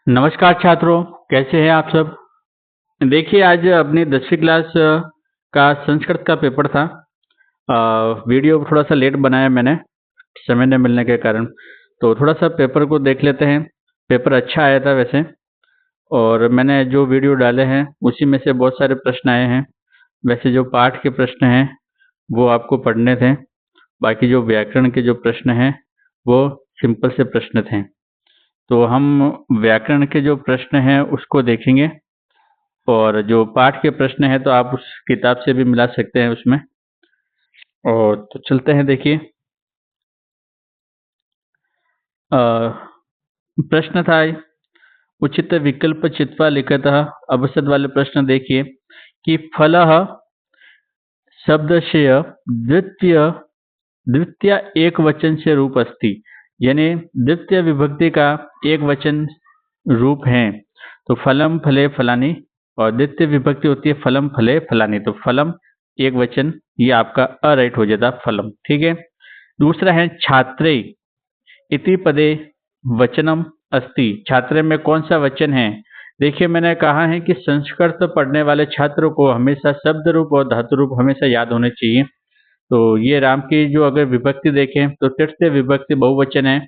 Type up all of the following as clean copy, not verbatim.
नमस्कार छात्रों, कैसे हैं आप सब। देखिए, आज अपनी 10वीं क्लास का संस्कृत का पेपर था। वीडियो थोड़ा सा लेट बनाया मैंने, समय न मिलने के कारण। तो थोड़ा सा पेपर को देख लेते हैं। पेपर अच्छा आया था वैसे, और मैंने जो वीडियो डाले हैं उसी में से बहुत सारे प्रश्न आए हैं। वैसे जो पाठ के प्रश्न हैं वो आपको पढ़ने थे, बाकी जो व्याकरण के जो प्रश्न हैं वो सिंपल से प्रश्न थे। तो हम व्याकरण के जो प्रश्न हैं उसको देखेंगे, और जो पाठ के प्रश्न हैं तो आप उस किताब से भी मिला सकते हैं उसमें। और तो चलते हैं, देखिए। अ, प्रश्न था, उचित विकल्प चित्वा लिखतः। अवसद वाले प्रश्न देखिए कि फलः शब्दस्य द्वितीय द्वितीय एक वचन से रूप अस्ति, यानी द्वितीय विभक्ति का एक वचन रूप है। तो फलम फले फलानी, और द्वितीय विभक्ति होती है फलम फले फलानी, तो फलम एक वचन, ये आपका अराइट हो जाता फलम। ठीक है। दूसरा है छात्रे इति पदे वचनम अस्ति। छात्रे में कौन सा वचन है। देखिए, मैंने कहा है कि संस्कृत पढ़ने वाले छात्रों को हमेशा शब्द रूप और धातु रूप हमेशा याद होने चाहिए। तो ये राम की जो अगर विभक्ति देखें तो तृतीय विभक्ति बहुवचन है,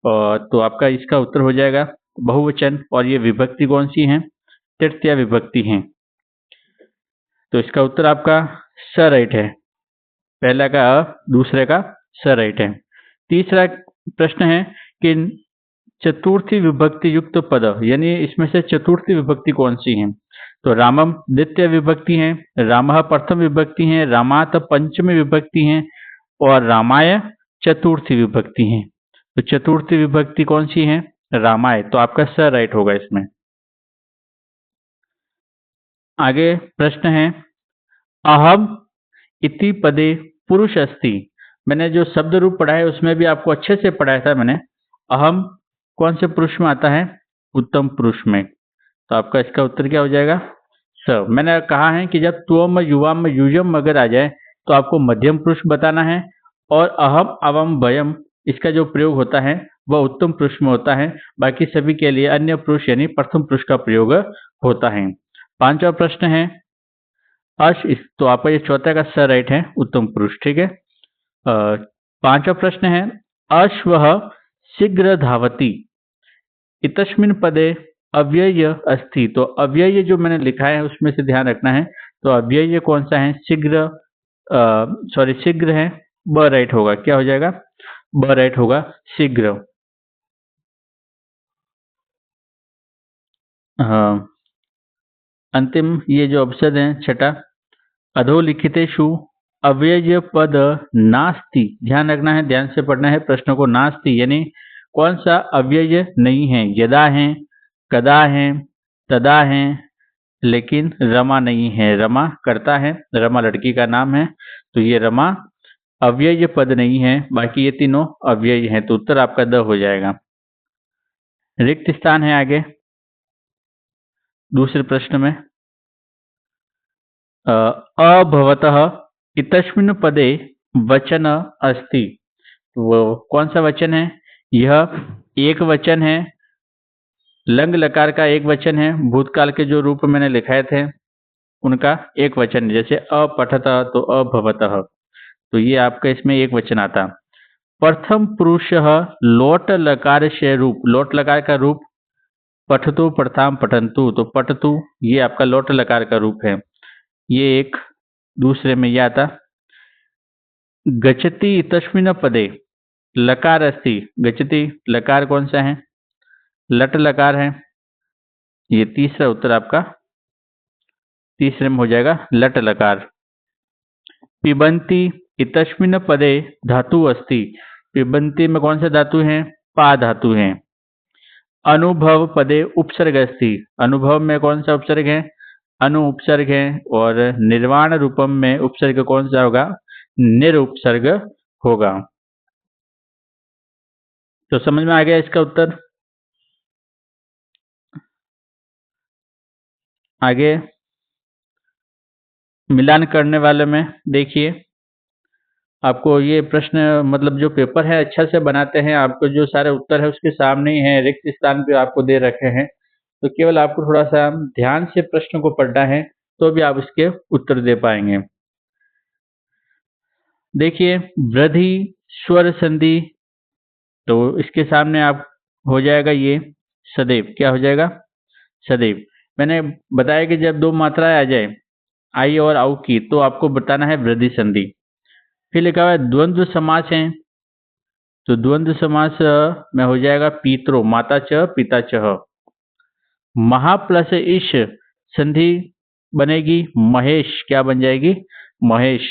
और तो आपका इसका उत्तर हो जाएगा बहुवचन। और ये विभक्ति कौन सी है, तृतीय विभक्ति है। तो इसका उत्तर आपका स राइट है। पहला का अ, दूसरे का स राइट है। तीसरा प्रश्न है कि चतुर्थी विभक्ति युक्त पद, यानी इसमें से चतुर्थी विभक्ति कौन सी है। तो रामम द्वितीय विभक्ति है, रामः प्रथम विभक्ति है, रामात पंचमी विभक्ति है, और रामाय चतुर्थी विभक्ति है। तो चतुर्थी विभक्ति कौन सी है, रामाय। तो आपका स राइट होगा इसमें। आगे प्रश्न है, अहम इति पदे पुरुष अस्ति। मैंने जो शब्द रूप पढ़ा है उसमें भी आपको अच्छे से पढ़ाया था मैंने। अहम कौन से पुरुष में आता है, उत्तम पुरुष में। तो आपका इसका उत्तर क्या हो जाएगा, स। मैंने कहा है कि जब त्वम युवाम युजम अगर आ जाए तो आपको मध्यम पुरुष बताना है, और अहम अवम वयम इसका जो प्रयोग होता है वह उत्तम पुरुष में होता है। बाकी सभी के लिए अन्य पुरुष यानी प्रथम पुरुष का प्रयोग होता है। पांचवा प्रश्न है तो आपका ये चौथा का स राइट है, उत्तम पुरुष। ठीक है। पांचवा प्रश्न है, अश्वः शीघ्र धावति इतस्मिन् पदे अव्यय अस्ति। तो अव्यय जो मैंने लिखा है उसमें से ध्यान रखना है। तो अव्यय कौन सा है, शीघ्र, शीघ्र है, ब राइट होगा। क्या हो जाएगा, ब राइट होगा, शीघ्र। हाँ, अंतिम ये जो अवसद है छठा, अधोलिखितेषु अव्यय पद नास्ति। ध्यान रखना है, ध्यान से पढ़ना है प्रश्न को। नास्ति यानी कौन सा अव्यय नहीं है। यदा है, कदा है, तदा है, लेकिन रमा नहीं है। रमा करता है, रमा लड़की का नाम है, तो ये रमा अव्यय पद नहीं है। बाकी ये तीनों अव्यय हैं, तो उत्तर आपका द हो जाएगा। रिक्त स्थान है आगे दूसरे प्रश्न में, अभवतः इतस्मिन् पदे वचन अस्ति। वो कौन सा वचन है, यह एक वचन है, लंग लकार का एक वचन है। भूतकाल के जो रूप मैंने लिखाए थे उनका एक वचन, जैसे अपठतः तो अभवतः, तो ये आपका इसमें एक वचन आता। प्रथम पुरुष लोट लकार से रूप, लोट लकार का रूप पठतु प्रथम पठंतु, तो पठतु ये आपका लोट लकार का रूप है। ये एक दूसरे में ये आता। गच्छति तस्मिन् पदे लकार अस्ति। गच्छति लकार कौन सा है, लट लकार है। ये तीसरा उत्तर आपका तीसरे में हो जाएगा, लट लकार। पिबंती इतस्मिन् पदे धातु अस्ति। पिबंती में कौन सा धातु है, पा धातु है। अनुभव पदे उपसर्ग अस्ति। अनुभव में कौन सा उपसर्ग है, अनु उपसर्ग है। और निर्वाण रूपम में उपसर्ग कौन सा होगा, निरुपसर्ग होगा। तो समझ में आ गया इसका उत्तर। आगे मिलान करने वाले में देखिए, आपको ये प्रश्न मतलब जो पेपर है अच्छा से बनाते हैं, आपको जो सारे उत्तर है उसके सामने ही है, रिक्त स्थान पे आपको दे रखे हैं। तो केवल आपको थोड़ा सा ध्यान से प्रश्न को पढ़ना है, तो भी आप इसके उत्तर दे पाएंगे। देखिए, वृद्धि स्वर संधि, तो इसके सामने आप हो जाएगा ये सदैव। क्या हो जाएगा? सदैव। मैंने बताया कि जब दो मात्राएं आ जाए आई और आउ की, तो आपको बताना है वृद्धि संधि। फिर लिखा हुआ है द्वंद्व समास है, तो द्वंद्व समास में हो जाएगा पितरो, माता च पिता च। महा प्लस इश संधि बनेगी महेश, क्या बन जाएगी? महेश।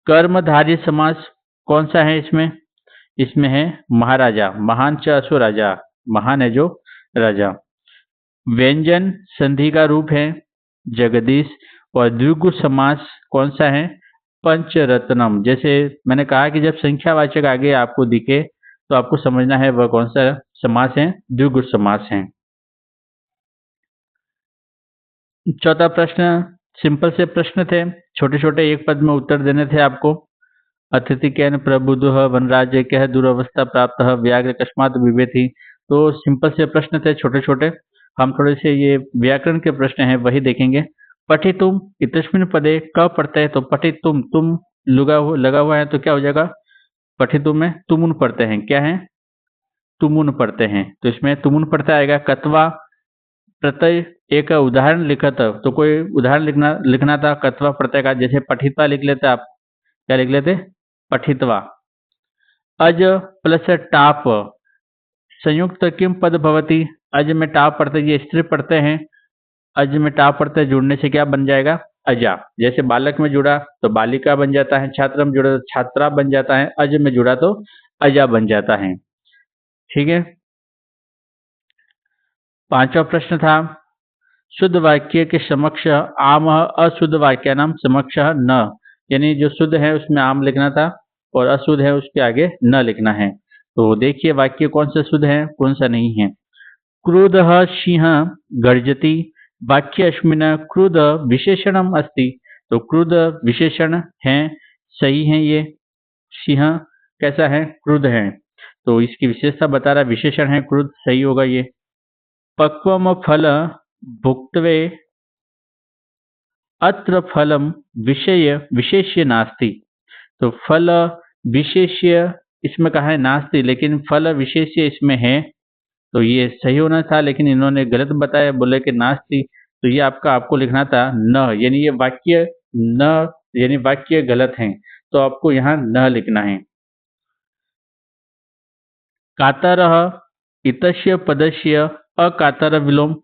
कर्मधारय समास कौन सा है इसमें? इसमें है महाराजा, महान च अश्व राजा, महान है जो राजा। व्यंजन संधि का रूप है जगदीश, और द्विगु समास कौन सा है? पंचरत्नम। जैसे मैंने कहा कि जब संख्यावाचक आगे आपको दिखे तो आपको समझना है वह कौन सा समास है, द्विगु समास है। चौथा प्रश्न सिंपल से प्रश्न थे, छोटे छोटे एक पद में उत्तर देने थे आपको। अतिथि कैन प्रबुद्ध वनराज्य कह दुरवस्था प्राप्त व्याघ्र कस्मात बिभेति। तो सिंपल से प्रश्न थे छोटे छोटे। हम थोड़े से ये व्याकरण के प्रश्न हैं वही देखेंगे। पठितुम इतस्मिन् पदे क पढ़ते हैं, तो पठितुम, तुम लगा हुआ है तो क्या हो जाएगा? पठितुम में तुमुन पढ़ते हैं, क्या है? तुमुन पढ़ते हैं, तो इसमें तुमुन पढ़ता आएगा। कत्वा प्रत्यय एक उदाहरण लिखा था, तो कोई उदाहरण लिखना था कत्वा प्रत्यय का, जैसे पठितवा लिख लेते आप। क्या लिख लेते? पठितवा। अज प्लस टाप संयुक्त किम पद भवति। अज में टाप पढ़ते, ये स्त्री पढ़ते हैं, अज में टाप पढ़ते जुड़ने से क्या बन जाएगा? अजा। जैसे बालक में जुड़ा तो बालिका बन जाता है, छात्र में जुड़ा तो छात्रा बन जाता है, अज में जुड़ा तो अजा बन जाता है। ठीक है। पांचवा प्रश्न था शुद्ध वाक्य के समक्ष आम अशुद्ध वाक्य नाम समक्ष न, यानी जो शुद्ध है उसमें आम लिखना था और अशुद्ध है उसके आगे न लिखना है। तो देखिए वाक्य कौन सा शुद्ध है कौन सा नहीं है। क्रुध सिंह गर्जति, वाक्य अस्मिन् क्रुध विशेषणम अस्ति। तो क्रुध विशेषण है, सही है ये। सिंह कैसा है? क्रुद्ध है, तो इसकी विशेषता बता रहा विशेषण है क्रुद्ध, सही होगा ये। पक्वम फल भुक्त्वे अत्र फलम विषय विशेष्य नास्ति। तो फल विशेष्य इसमें कहा है नास्ति, लेकिन फल विशेष्य इसमें है, तो ये सही होना था, लेकिन इन्होंने गलत बताया, बोले कि नास्ति। तो ये आपको लिखना था न, यानी ये वाक्य न, यानी वाक्य गलत है, तो आपको यहाँ न लिखना है। कातरः इतस्य पदस्य अकातर विलोम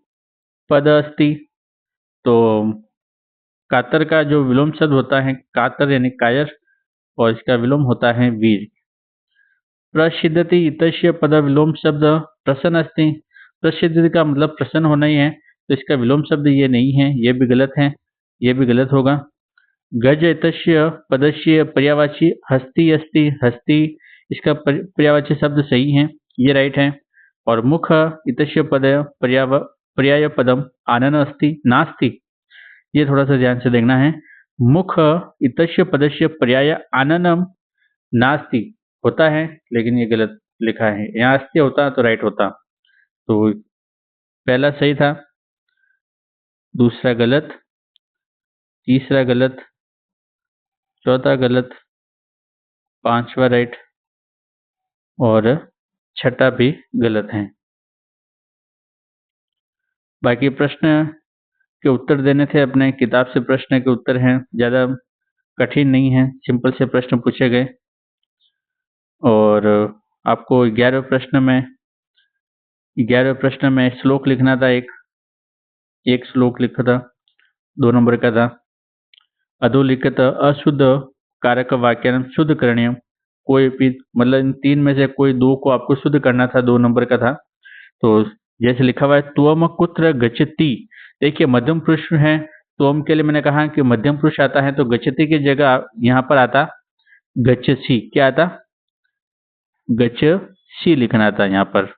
पद अस्ति। तो कातर का जो विलोम शब्द होता है कातर यानी कायर, और इसका विलोम होता है वीर। प्रसिद्धति इतस्य पद विलोम शब्द प्रसन्न अस्ति। प्रसिद्धति का मतलब प्रसन्न होना ही है, तो इसका विलोम शब्द ये नहीं है, ये भी गलत है, ये भी गलत होगा। गज इतस्य पदस्य पर्यायवाची हस्ती अस्ति, हस्ती इसका पर्यायवाची शब्द सही है, ये राइट है। और मुख इतस्य पद पर्याय पदम आनन अस्ति नास्ति, ये थोड़ा सा ध्यान से देखना है। मुख इतस्य पदस्य पर्याय आननम नास्ति होता है, लेकिन ये गलत लिखा है, यहाँ अस्ति होता तो राइट होता। तो पहला सही था, दूसरा गलत, तीसरा गलत, चौथा गलत, पांचवा राइट, और छठा भी गलत है। बाकी प्रश्न के उत्तर देने थे अपने किताब से, प्रश्न के उत्तर हैं, ज़्यादा कठिन नहीं है, सिंपल से प्रश्न पूछे गए। और आपको 11वें प्रश्न में श्लोक लिखना था, एक श्लोक लिखा था, 2 नंबर का था। अधोलिखित अशुद्ध कारक वाक्य शुद्ध करणीय, कोई भी मतलब इन 3 में से कोई 2 को आपको शुद्ध करना था, 2 नंबर का था। तो जैसे लिखा हुआ है त्वम कुत्र गच्छति। देखिए मध्यम पुरुष है, त्वम के लिए मैंने कहा कि मध्यम पुरुष आता है, तो गच्छति की जगह यहाँ पर आता गच्छसि। क्या आता? गच्छसि लिखना था यहाँ पर।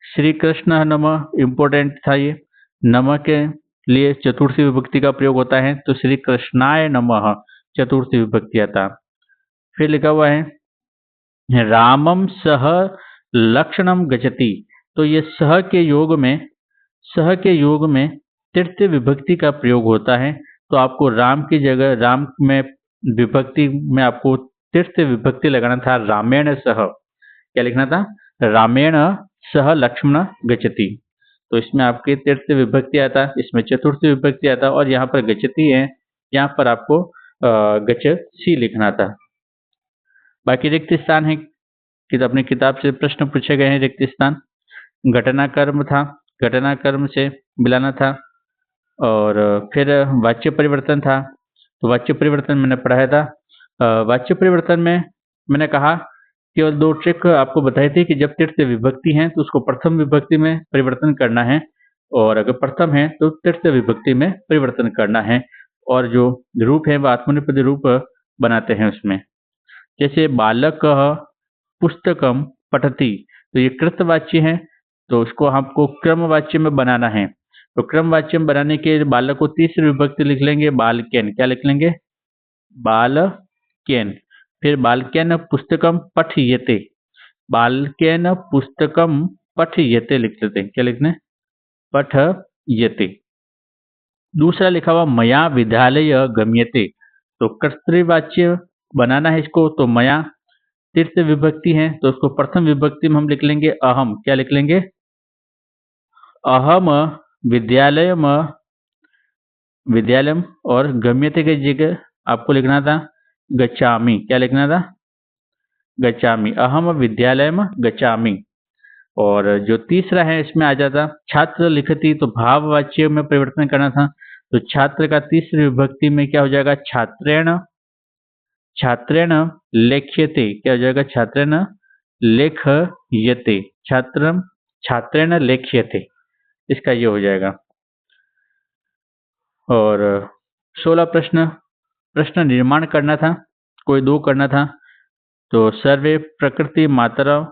श्री कृष्ण नमः इम्पोर्टेंट था ये, नमः के लिए चतुर्थी विभक्ति का प्रयोग होता है, तो श्री कृष्णाय नमः चतुर्थी विभक्ति आता। फिर लिखा हुआ है रामम सह लक्षणम गच्छति। तो ये सह के योग में सह के योग में तृतीय विभक्ति का प्रयोग होता है, तो आपको राम की जगह राम में विभक्ति में आपको तृतीय विभक्ति लगाना था, रामेण सह। क्या लिखना था? रामेण सह लक्ष्मण गच्छति। तो इसमें आपके तृतीय विभक्ति आता, इसमें चतुर्थ विभक्ति आता, और यहाँ पर गच्छति है, यहाँ पर आपको गच्छसि लिखना था। बाकी रिक्त स्थान है कि तो अपनी किताब से प्रश्न पूछे गए हैं। रिक्त स्थान घटना कर्म था, घटना कर्म से मिलाना था। और फिर वाच्य परिवर्तन था, तो वाच्य परिवर्तन मैंने पढ़ाया था। वाच्य परिवर्तन में मैंने कहा केवल 2 ट्रिक आपको बताई थी कि जब तृतीय विभक्ति है तो उसको प्रथम विभक्ति में परिवर्तन करना है, और अगर प्रथम है तो तृतीय विभक्ति में परिवर्तन करना है, और जो रूप है वह आत्मनेपदी रूप बनाते हैं उसमें। जैसे बालक पुस्तकम पठति, तो ये कृतवाच्य है, तो उसको आपको क्रमवाच्य में बनाना है। तो क्रमवाच्य में बनाने के लिए बालक को तीसरी विभक्ति लिख लेंगे, बालकेन। क्या लिख लेंगे? बालकेन। फिर बालकेन पुस्तकम पठयते, बालकेन पुस्तकम पठयते लिख लेते हैं। क्या लिखने? पठयते। दूसरा लिखा हुआ मया विद्यालय गम्यते, तो कर्तृवाच्य बनाना है इसको, तो मया तृतीय विभक्ति है, तो उसको प्रथम विभक्ति में हम लिख लेंगे अहम। क्या लिख लेंगे? अहम विद्यालयम, विद्यालयम। और गम्यते की जगह आपको लिखना था गच्छामि। क्या लिखना था? गच्छामि। अहम विद्यालयम गच्छामि। और जो तीसरा है इसमें आ जाता छात्र लिखती, तो भाववाच्य में परिवर्तन करना था, तो छात्र का तीसरी विभक्ति में क्या हो जाएगा? छात्रेण। छात्रेण लेख्यते। क्या हो जाएगा? छात्रेण लेखयते। छात्रम छात्रेण लेख्यते, इसका ये हो जाएगा। और 16 प्रश्न, प्रश्न निर्माण करना था, कोई 2 करना था। तो सर्वे प्रकृति मातरम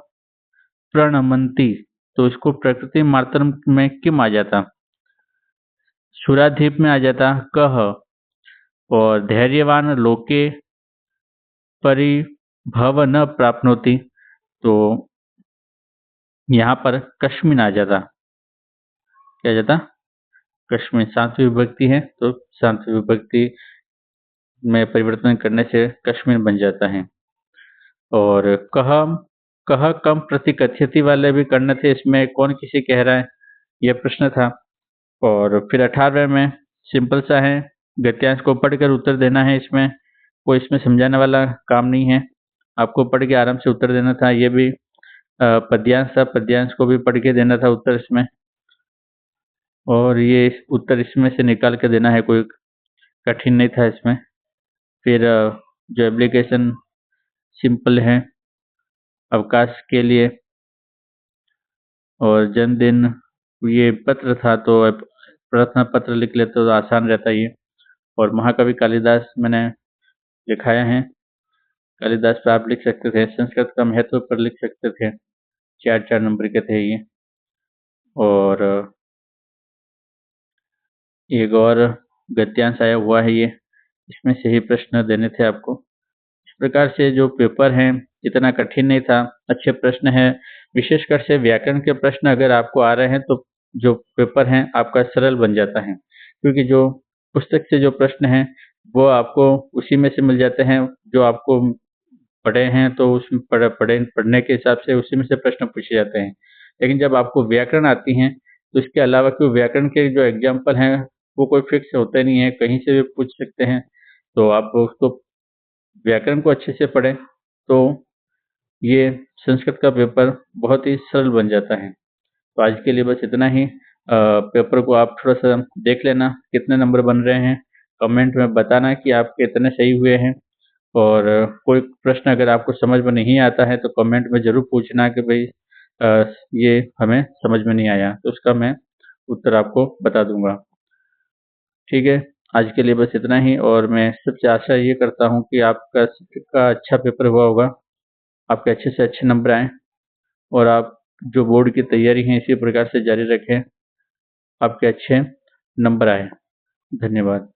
प्रणमंती, तो इसको प्रकृति मातरम में किम आ जाता? सुराधीप में आ जाता कह। और धैर्यवान लोके परिभव न प्राप्नोति, तो यहाँ पर कश्मीन आ जाता। क्या आ जाता? कश्मीन। 7वीं विभक्ति है, तो 7वीं विभक्ति में परिवर्तन करने से कश्मीन बन जाता है। और कह कम प्रति कथ्यति वाले भी करने थे, इसमें कौन किसी कह रहा है, यह प्रश्न था। और फिर 18वें में सिंपल सा है, गद्यांश को पढ़कर उत्तर देना है। इसमें कोई इसमें समझाने वाला काम नहीं है, आपको पढ़ के आराम से उत्तर देना था। ये भी पद्यांश था, पद्यांश को भी पढ़ के देना था उत्तर इसमें, और ये उत्तर इसमें से निकाल के देना है, कोई कठिन नहीं था इसमें। फिर जो एप्लीकेशन सिंपल है अवकाश के लिए, और जन्मदिन ये पत्र था, तो प्रार्थना पत्र लिख लेते तो आसान रहता ये। और महाकवि कालिदास मैंने लिखाया है, कालिदास पर आप लिख सकते थे। संस्कृत का महत्व पर लिख सकते थे, 4-4 नंबर के थे ये। और एक और गद्यांश आया हुआ है, ये इसमें से ही प्रश्न देने थे आपको। इस प्रकार से जो पेपर है इतना कठिन नहीं था, अच्छे प्रश्न है। विशेषकर से व्याकरण के प्रश्न अगर आपको आ रहे हैं तो जो पेपर है आपका सरल बन जाता है, क्योंकि जो पुस्तक से जो प्रश्न है वो आपको उसी में से मिल जाते हैं, जो आपको पढ़े हैं तो उसमें पढ़ने के हिसाब से उसी में से प्रश्न पूछे जाते हैं। लेकिन जब आपको व्याकरण आती हैं तो इसके अलावा क्यों व्याकरण के जो एग्जाम्पल हैं वो कोई फिक्स होते नहीं है, कहीं से भी पूछ सकते हैं। तो आप उसको व्याकरण को अच्छे से पढ़ें तो ये संस्कृत का पेपर बहुत ही सरल बन जाता है। तो आज के लिए बस इतना ही। पेपर को आप थोड़ा सा देख लेना कितने नंबर बन रहे हैं, कमेंट में बताना कि आप कितने सही हुए हैं। और कोई प्रश्न अगर आपको समझ में नहीं आता है तो कमेंट में ज़रूर पूछना कि भाई ये हमें समझ में नहीं आया, तो उसका मैं उत्तर आपको बता दूंगा। ठीक है, आज के लिए बस इतना ही। और मैं सबसे आशा ये करता हूँ कि आपका अच्छा पेपर हुआ होगा, आपके अच्छे से अच्छे नंबर आएँ, और आप जो बोर्ड की तैयारी है इसी प्रकार से जारी रखें, आपके अच्छे नंबर आए। धन्यवाद।